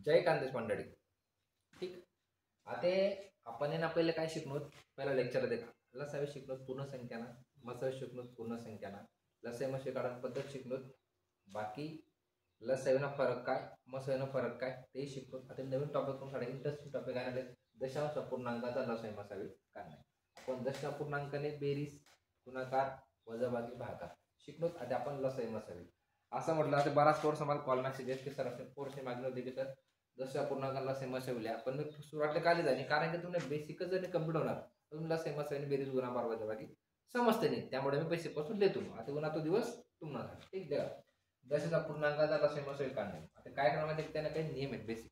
जय खानदेश मंडळी. ठीक. आता आपण आहे ना पहिले काय शिकलो, पहिला लेक्चर देखा लसावी शिकलो पूर्ण संख्याना, मसावी शिकलो पूर्ण संख्याना, लसावी मसावी काढायची पद्धत शिकलो. बाकी लसावीना फरक काय, मसावीना फरक काय ते शिकलो. आता नवीन टॉपिक तुमच्याकडे इंटरेस्टिंग टॉपिक आहे, दशांश अपूर्णांकाचा लसावी मसावी काढणे. आपण दशांश अपूर्णांकाने बेरीज, गुणाकार, वजाबाकी, भागाकार शिकलो. आता आपण लसावी मसावी असं म्हटलं. आता बराच कोर्स आम्हाला कॉल मेसेज येत की सर असे कोर्सने मागणी होती की सर दशांश अपूर्णांकाला मसाविल्या, पण सुरुवातीला काली झाली कारण की तुम्ही बेसिकच जर कंप्लीट होणार तुम्हाला मसावी बेरीज गुणाकार वजाबाकी समजते नाही, त्यामुळे मी पैसे पासून देतो. आता उन्हा तो दिवस तुम्हाला ठीक द्या. दशांश अपूर्णांकाचा लसावी मसावी काढणे. आता काय करणार माहिती, त्यांना काही नियम आहेत बेसिक.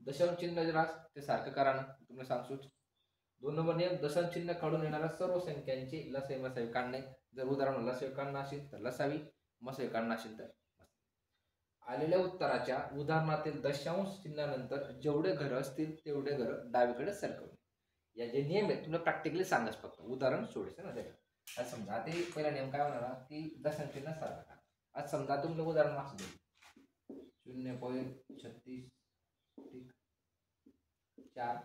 दशांश चिन्ह जर ते सारखं करा ना, तुम्हाला सांगतो. 2 नंबर नियम, दशांश चिन्ह काढून येणाऱ्या सर्व संख्यांची लसावी मसावी काढणे. जर उदाहरण लसावी काढणं असेल तर लसावी, मसावी काढणं असेल तर आलेल्या उत्तराच्या उदाहरणातील दशांश चिन्हानंतर जेवढे घर असतील तेवढे घर डावीकडे सरकवणे. या जे नियम आहेत तुला प्रॅक्टिकली सांगाच, फक्त उदाहरण सोडायचं ना त्याला. आज समजा ते पहिला नियम काय होणार की दशांश चिन्ह सारखा. आज समजा तुम्हाला उदाहरण असं देईल 0.36 ठीक 4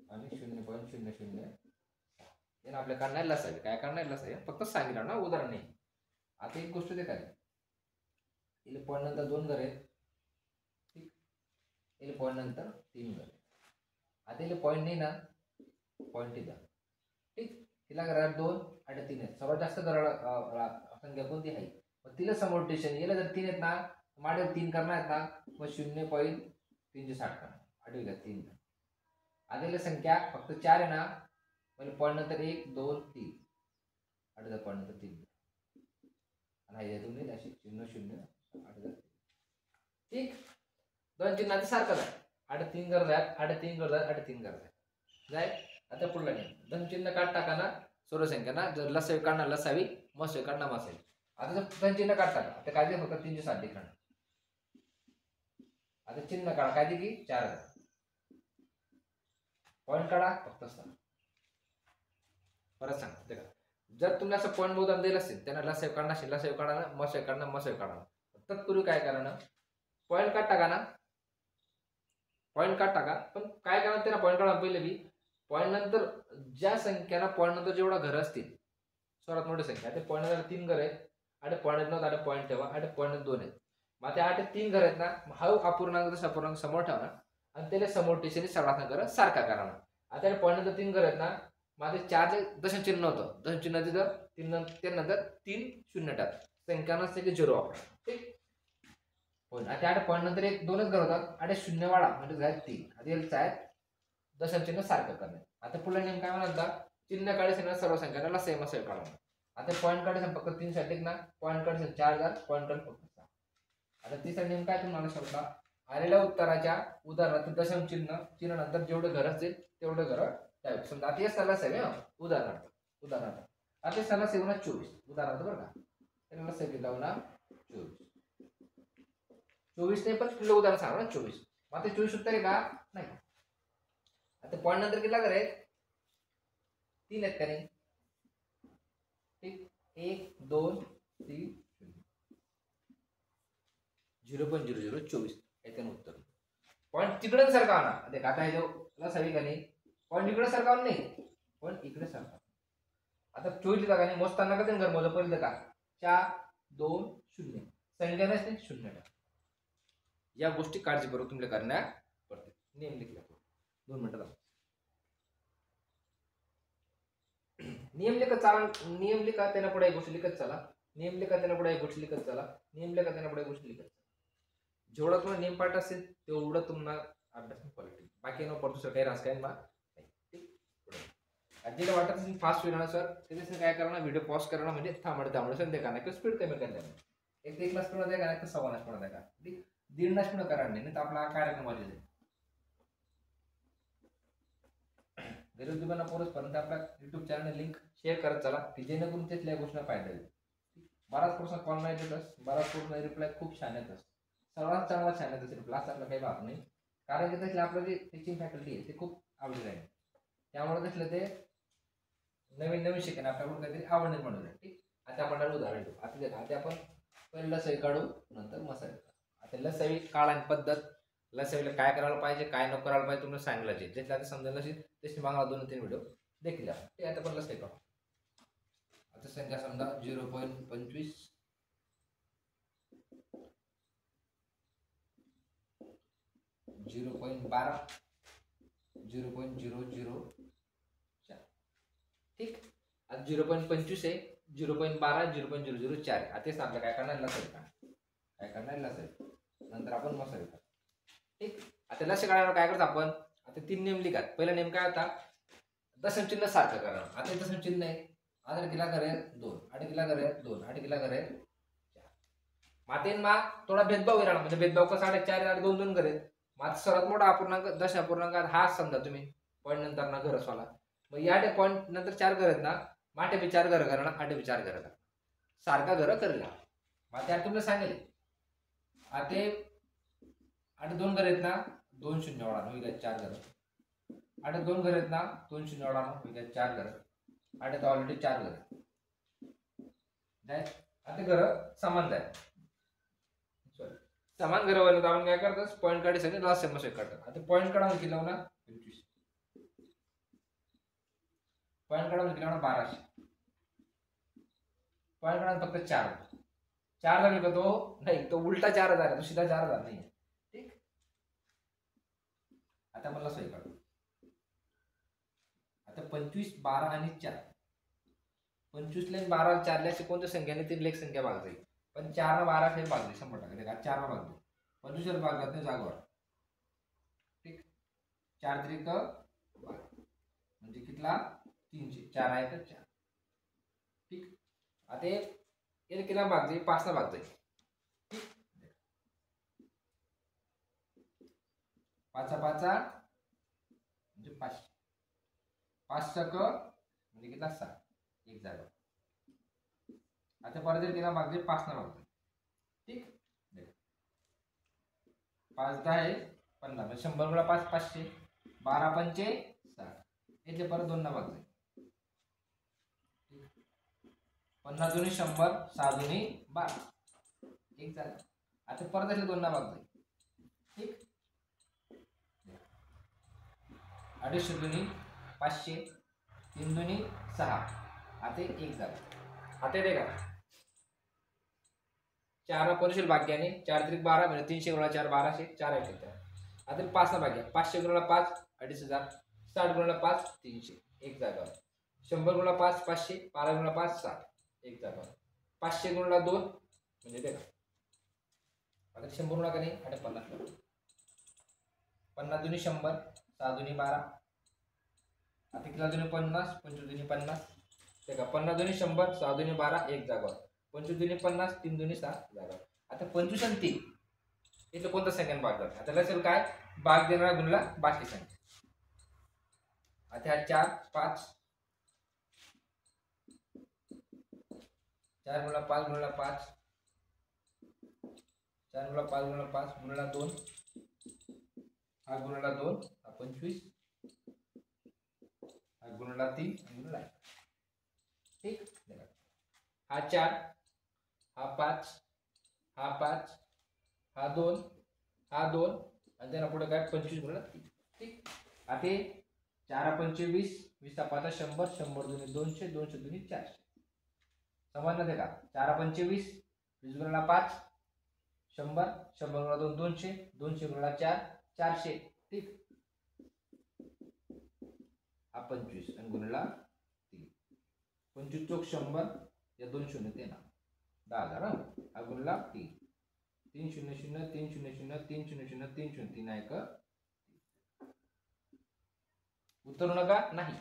आणि 0.00 यानं आपल्या काढण्याला लसावी. काय काढण्याला लसावी फक्त सांगितलं ना, उदाहरण नाही. आता एक गोष्ट ते काय, इले पॉईंट नंतर 2 घर आहेत ठीक, इले पॉईंट नंतर 3 घर आहेत. आता इले पॉईंट नाही ना, पॉईंट इथं ठीक, तिला घरात 2 आणि 3 आहेत. सर्वात जास्त घरा संख्या कोणती आहे, मग तिला समोर टेशन याला जर 3 आहेत ना, माडे 3 करणार आहेत ना, मग 0.360 करणार आठवीला 3. आता इले संख्या फक्त 4 आहे ना, म्हणजे पॉईंट नंतर 1 2 3 आठवीला पॉईंट नंतर 3 आणि यातून अशी 0 0 ठीक. 2 चिन्ह सारखं आहे. 3 गरज आहेत, 3 गरज आहेत, 3 गरज आहेत जाय. आता पुढला नियम, धन चिन्ह काढ टाका ना सर्व संख्या ना, जर लसावी काढणार लसावी, मसावी काढणार मसावी. आता जर धन चिन्ह काढ टाका, आता काय ते फक्त 360 काढणार. आता चिन्ह काढा काय ते की 4 पॉईंट काढा फक्त असं. परत सांग देखा, जर तुम्ही असं पॉईंट उदाहरण दिलं असेल त्यांना लसावी काढणार असेल लसावी काढा ना, मसावी काढणार मसावी काढा. तत्पूर्वी काय करा ना, पॉईंट काढ टाका ना, पॉईंट काढ टाका. पण काय करा त्याला पॉईंट काढा पहिले बी, पॉईंट नंतर ज्या संख्याला पॉईंट नंतर जेवढा घर असतील सर्वात मोठी संख्या, ते पॉईंट नंतर 3 घर आहेत आणि पॉईंट नंतर आता पॉईंट ठेवा आणि पॉईंट 2 आहेत. मग ते 3 घर आहेत ना, हा अपूर्णांक जसा अपूर्णांक समोर ठेवा ना आणि त्याला समोर टेशनी सगळा घर सारखा करा ना. आता पॉईंट नंतर 3 घर आहेत ना, माझे 4 जे दशांश चिन्ह होतं, दशांश चिन्ह तिथं 3 त्यानंतर 3 शून्य टाक, संख्या नसते की 0 वापरा ठीक. आता पॉईंट नंतर 1 2च घर होतात आणि 0 वाढा म्हणजे झाले 3. आता याचं आहे दशांश चिन्ह सारखं करणे. आता पुढे नेम काय म्हणतात, चिन्ह काढायचं ना सर्व संख्यांना सेम असेल काढा. आता पॉईंट काढायचं फक्त 3 साठी ना, पॉईंट काढायचं 4000, पॉईंट काढ फक्त 6. आता तिसरा नियम काय तुम्हाला शोधला, आलेल्या उत्तराच्या उदाहरणात दशांश चिन्ह नंतर जेवढे घर असतील तेवढे घर टाईप. समजा आता हे सल्ला सेव उदाहरणार्थ आता सल्ला सेव ना 24 उदाहरणार्थ बरं का, त्याला सेव लावू ना 24 नाही, पण तुला उदाहरण सांगा ना 24. मग ते 24 उत्तर आहे का नाही. आता पॉईंट नंतर किती घर आहेत, 3 आहेत का नाही ठीक. 1 2 3 0.0024 याचं उत्तर. पॉईंट तिकडे सरका ना, ते काका आहे जो सवी का नाही, पॉईंट इकडे सरकावून नाही, पण इकडे सरका. आता 24 लिहिता का नाही, मोजताना का घर मोजा पहिले का 4 2 0 संख्या नसते 0 टाका. या गोष्टी काळजीपूर्वक तुम्हाला करण्या पडते. नियम लिखला 2 मिनिटं नियम लिखत चाला, नियम लिखा त्यांना पुढे एक गोष्ट लिखत चला, नियम लिखा त्यांना पुढे एक गोष्ट लिखत चला, नियम लिखा त्यांना पुढे एक गोष्ट लिखत चला. जेवढा तुम्हाला नियम पाठ असेल तेवढं तुम्हाला अभ्यास क्वालिटी, बाकी न पडतो सर काही रास काय ठीक. आजीला वाटत असेल फास्ट होईल ना सर, त्याच्यासाठी काय करणार, व्हिडिओ पॉज करणार म्हणजे थांबडे संध्या का नाही, स्पीड कमी करणार. एक लाख स्पीड मध्ये का नाही, 1.25 लाख मध्ये का ठीक, 1.5 लाख स्पीड करणार नाही तर आपला कार्यक्रम वाढेल. गरीब लोकांना पोहोचपर्यंत आपल्या युट्यूब चॅनल लिंक शेअर करत चला की जेणेकरून तिथल्या गोष्टींना फायदा होईल. बराच पर्सन कॉल नाही देतस, बराच पर्सन रिप्लाय खूप छान येतस, सर्वात चांगला छान येतस रिप्लाय, आपला काही बात नाही. कारण की त्यातले आपलं जे टीचिंग फॅकल्टी आहे ते खूप आवडीचं आहे, त्यामुळे त्यातलं ते नवीन नवीन शिकणं आपल्याकडून काहीतरी आवड निर्माण होईल ठीक. आता आपण उदाहरण देऊ. आता आपण पहिला सही काढू नंतर मसाले. आता लसावी काळ आणि पद्धत, लसावीला काय करायला पाहिजे काय नको करायला पाहिजे तुम्हाला सांगितलं जे जसं आता समजायला तशी मागा 2-3 व्हिडिओ देखील ते आता पण लसावी काढा. आता संख्या समजा 0.25 0.12 0.004 ठीक. आता 0.25 आहे 0.12 0.004 आहे. आता तेच आपलं काय करणार लसावी काय करणार लसावी नंतर आपण मसाले काढ ठीक. आता लक्ष काढायला काय करतो आपण आता 3 नेम लिहितात. पहिला नेम काय होता दशम चिन्ह सारखं करा. आता दशम चिन्ह आहे आदर किला करे 2 8 किला करे 2 8 किला करे 4 मातेन मा थोडा भेदभाव राहणार म्हणजे भेदभाव का 4.5 8 2 2 करे मात सर्वात मोठा अपूर्णांक दश अपूर्णांक हा समजा तुम्ही पॉईंट नंतर ना घर असवाला मग या पॉईंट नंतर 4 करत ना माटे बी 4 घर करणार 8 बी 4 घर करणार सारखा घर करला मग त्या तुम्हाला सांगेल आता 8 2 घर आहेत ना 2 शून्य वाढा होईल 4 घर 8 2 घर आहेत ना 2 शून्य वाढा होईल 4 घर 8 ऑलरेडी 4 घर आता घर समान आहे समान घर बनवत आपण काय करतो पॉईंट काढायसाठी लास्ट समस्या काढतात. आता पॉईंट काढावं केलं ना 25 पॉईंट काढावं केलं ना 1200 पॉईंट काढावं फक्त 4 झाले का तो नाही तो उलटा 4000 आहे तो सीधा 4000 नाही ठीक. आता मला सोय काढू आता 25 12 आणि 4 25 ला 12 4 ला कोणत्या संख्याने ती लेख संख्या भाग जाईल पण 4 ला 12 से भागले 100% 4 ला भागले 25 ला भाग जाते जागेवर ठीक 4 त्रिक 12 म्हणजे कितला 300 4 आहे तर 4 ठीक. आता ये किला भाग जाईल 5 ला भाग जाईल ठीक 5 म्हणजे 5 5 क म्हणजे कितना 7 एक जागा. आता परत तिला भाग जाईल 5 ना भाग जाईल ठीक 5 10 आहे 50 म्हणजे 100 गुणा 5 500 12 पंचे 60 इथे परत 2 ना भाग जाईल 50 दुनी 100 6 दुनी 12 एक झालं. आता परत असे 2 ना भाग जाईल ठीक 250 दुनी 500 3 दुनी 6 आता एक झालं. आता येते का 4 कोणशील भाग्याने 4 त्रिक 12 म्हणजे 300 गुणा 4 1200 4 आहे त्याच्या. आता 5 ना भाग्या 500 गुणा 5 2500 60 गुणा 5 300 एक जागा 100 गुणा 5 500 12 गुणा 5 60 एक जागा 500 गुणा 2 म्हणजे ते आता 100 गुणा का नाही आणि 50 50 दुनी 100 6 दुनी 12 आता किती दुनी 50 25 दुनी 50 ते का 50 दुनी 100 6 दुनी 12 एक जागा 25 दुनी 50 3 दुनी 6 जागा. आता 25 आणि 3 इथं कोणता संख्याने भाग जातो आता लक्षात काय भाग देणारा गुणला बाकी संख्या. आता हा 4 5 4 गुणला 5 गुणला 5 4 गुणला 5 गुणला 5 गुणला 2 हा गुणला 2 हा 25 हा गुणला 3 गुणला 1 ठीक. हा 4 हा 5 हा 5 हा 2 हा 2 आणि त्यांना पुढे काय 25 गुणला 3 ठीक. आता 4 पंचे 20 20 5 100 100 दुनी 200 200 दुनी 400 समजलं का 4 पंचे 20 20 गुणला 5 100 100 गुणला 2 200 200 गुणला 4 400 ठीक. हा 25 आणि गुणला 3 25 चौक 100 या 2 शून्य ते ना 10,000 हा गुणला 3 3 0 0 3 0 0 3 0 0 3 0 3 1 उत्तर नका नाही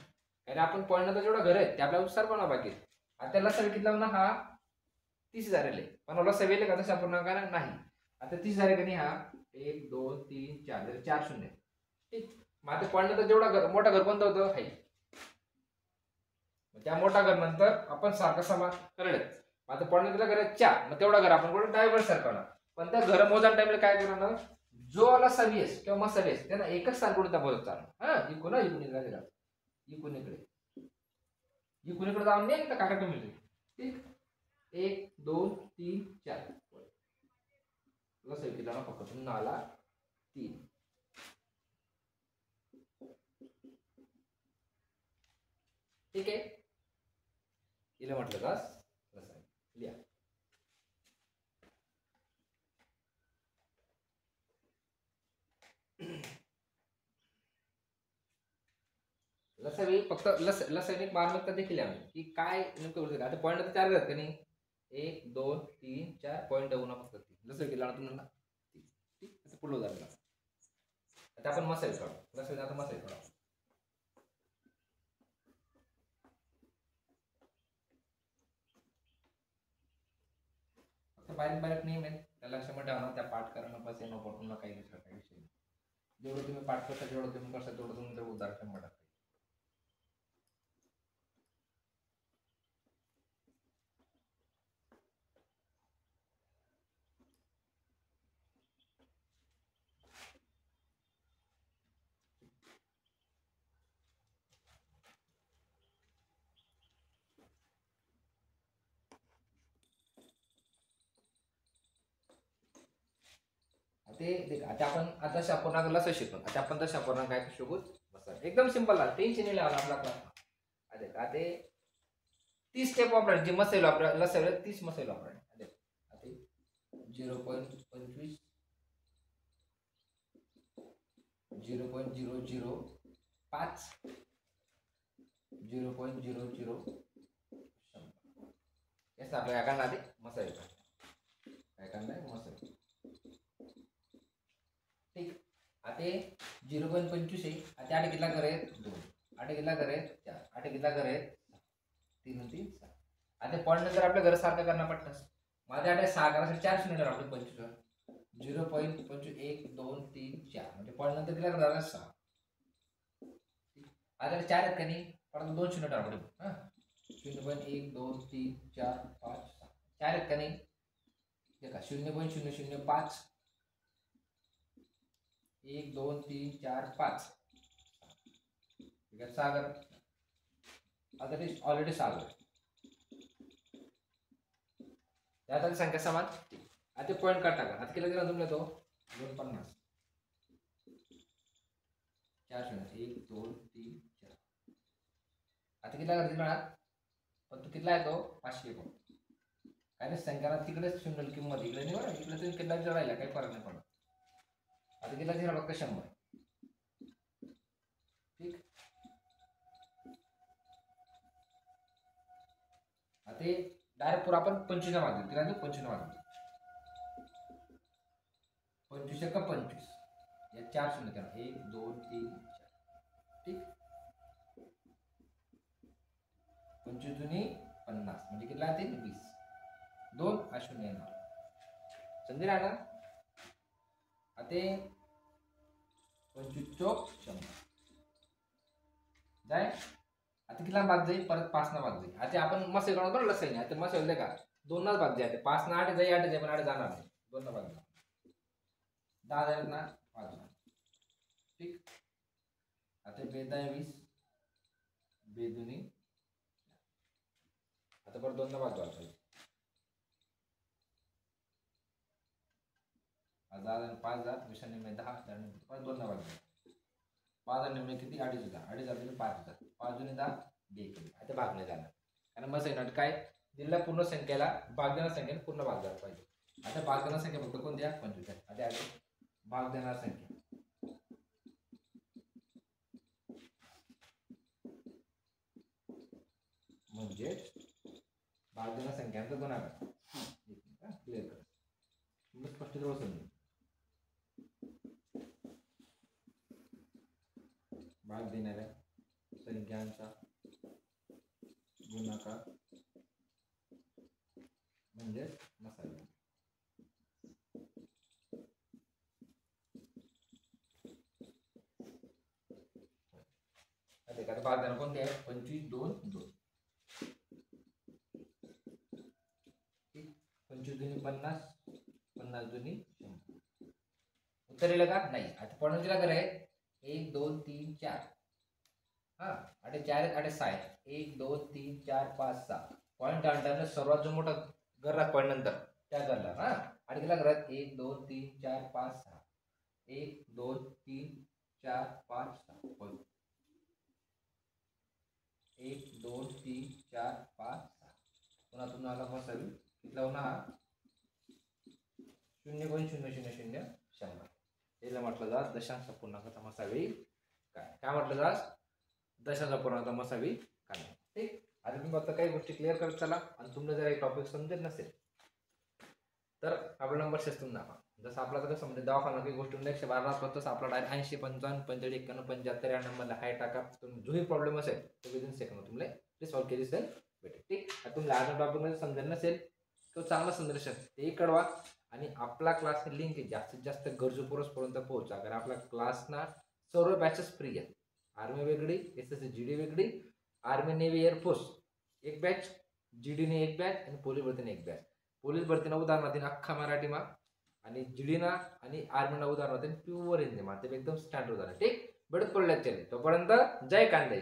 कारण आपण पॉईंट नंतर जेवढा घर आहे ते आपल्याला उत्सार बनवा बाकी आता त्याला सवे किती लावणार हा 30,000 आहे पण मला सवेले का तसा पूर्ण करा नाही. आता 30,000 आहे का नाही हा 1 2 3 4 4 शून्य ठीक. मग आता पॉईंट नंतर जेवढा घर मोठा घर कोणतं होतं हाई त्या मोठा घर नंतर आपण सारखं समान करले आता पॉईंट नंतर घर 4 मग तेवढा घर आपण कुठे डायव्हर सारखवणार पण त्या घर मोजान टाइमला काय करणार जो आला सव्वीस किंवा मग सव्वीस त्यांना एकच स्थान कुठे मोजत चालणार हा इकडे इकडे जाऊन नाही तर काका मिळते ठीक 1 2 3 4 लसावी किती आला फक्त पुन्हा आला 3. ठीक आहे, हिला म्हटलं का लसावी. लिहा. लसावी फक्त लसावी मार्मिकता देखील आहे की काय नेमकं बोलतो. आता पॉईंट 4 आहेत का नाही, 1 2 3 4 पॉईंट होणार फक्त 3. लसावी केला तुम्हाला 3. ठीक, असं पुढलं उदाहरण. आता आपण मसाले काढू. लसावी आता मसाले काढू. फक्त बारीक बारीक नियम आहेत, त्या लक्षामध्ये ठेवा. त्या पाठ करणं बस येणं पुन्हा काही दुसरं काही विषय नाही. जेवढं तुम्ही पाठ करता, जेवढं तुम्ही करता, तेवढं तुम्ही उदाहरण म्हणतात. ते आता आपण आता अपूर्णांक लसावी शिकलो. आता आपण तशा अपूर्णांक काय शिकू बसा. एकदम सिंपल आहे, टेन्शन नाही लावला आपला क्लास. आता ते 30 स्टेप वापरायचे. जे मसाले वापरा लसावी 30 मसाले वापरायचे. आता 0.25 0.005 0.00 याचा आपल्या काय करणार मसाले काय करणार मसाले. ठीक, आता 0.25 आहे. आता 8 किती करे 2, 8 किती करे 4, 8 किती करे 3 आणि 3 6. आता पॉईंट नंतर आपल्या घर सारखं करणं पडतं. माझ्या 8 6 करायचं 4 शून्य आपले 25 0.25 1 2 3 4 म्हणजे पॉईंट नंतर किती करणार 6. आता 4 आहेत का नाही, परत 2 शून्य टाकू. 0.1 2 3 4 5 6 4 आहेत का नाही. देखा 0.005 1 2 3 4 5 ठीक आहे. सागर आता ते ऑलरेडी सागर त्यात संख्या समान. आता पॉईंट काढ टाका. आता केलं गेला तुमला तो 250 4 शून्य 1 2 3 4. आता किती करतील म्हणा, पण तो कितला आहे तो 500 पण काय संख्याला तिकडेच शून्य किंमत इकडे नाही बरं. इकडे तुम्ही किल्ला राहिला काही फरक नाही पडत. आता किती दिला फक्त 100. ठीक, आता डायरेक्ट पुरा आपण 25 मागतो. किती 25 मागतो. 25 का 25 या 4 शून्य करा 1 2 3 4. ठीक, 25 दुनी 50 म्हणजे किती लागते 20. 2 हा शून्य येणार. समजेल ना. आता 25 चौक 100 जाय. आता किती भाग जाईल परत 5 ना भाग जाईल. आता आपण मसाले काढून बरं लसाई नाही. आता मसाले का 2 नाच भाग जाते. 5 ना 8 जाई 8 जाई पण 8 जाणार नाही. 2 ना भाग जाणार 10 जाईल ना 5 जाणार. ठीक, आता 22 बेदुनी आता परत 2 ना भाग जायला पाहिजे. 5,000 20 10 परत 2 ना भाग जाईल. 5,000 किती 2,500 2,500 5,000 5 दुनी 10 2. आता भाग नाही जाणार कारण मग आहे काय दिलेल्या पूर्ण संख्येला भाग देणार संख्येने पूर्ण भाग झाला पाहिजे. आता भाग देणार संख्या फक्त कोणत्या 25. आता भाग देणार संख्या म्हणजे भाग देणार संख्यांचा गुणाकार. क्लिअर कर स्पष्ट जवळ समजेल. भाग देणाऱ्या संख्यांचा गुणाकार म्हणजे मसाला. आता भाग देणार कोणते आहे 25 2 2. 25 दुनी 50 50 दुनी 100. उत्तर येईल का नाही. आता पॉईंटला कर आहे 1 2 3 4 हा 8 4 8 6 1 2 3 4 5 6 पॉईंट आणताना सर्वात जो मोठा घर पॉईंट नंतर त्या घरला हा आणि किती घरात 1 2 3 4 5 6 1 2 3 4 5 6 बोल 1 2 3 4 5 6 पुन्हा तुम्ही आला मसावी किती लावून हा 0.000 100 याला म्हटलं जात दशांश पूर्णांकाचा मसावी काय म्हटलं जात दशांश पूर्णांकाचा मसावी काय. ठीक. आता तुम्ही आता काही गोष्टी क्लिअर करत चला आणि तुम्हाला जर एक टॉपिक समजत नसेल तर आपला नंबर सिस्टम दाखवा. जसं आपला तर कसं म्हणजे दवाखाना काही गोष्टी 112 तसं आपला डायरेक्ट 80 55 45 91 75 या नंबरला हाय टाका. तुम्ही जोही प्रॉब्लेम असेल तर विदिन सेकंड तुम्हाला ते सॉल्व्ह केली असेल भेटेल. ठीक. आता तुम्हाला आज टॉपिकमध्ये समजत नसेल तो चांगला समजेल तेही कळवा. आणि आपला क्लास लिंक जास्तीत जास्त गरजू पुरुषपर्यंत पोहोचा. कारण आपला क्लासना सर्व बॅचेस फ्री आहेत. आर्मी वेगळी, SSC GD वेगळी, आर्मी नेव्ही एअरफोर्स एक बॅच, GDने एक बॅच आणि पोलीस भरतीने एक बॅच. पोलीस भरतीनं उदाहरणार्थ अख्खा मराठीमा आणि GDना आणि आर्मीना उदाहरणार्थ प्युअर हिंदीमा ते एकदम स्टँडर्ड झालं. ठीक. बडत पडल्यात तोपर्यंत जय कांदे.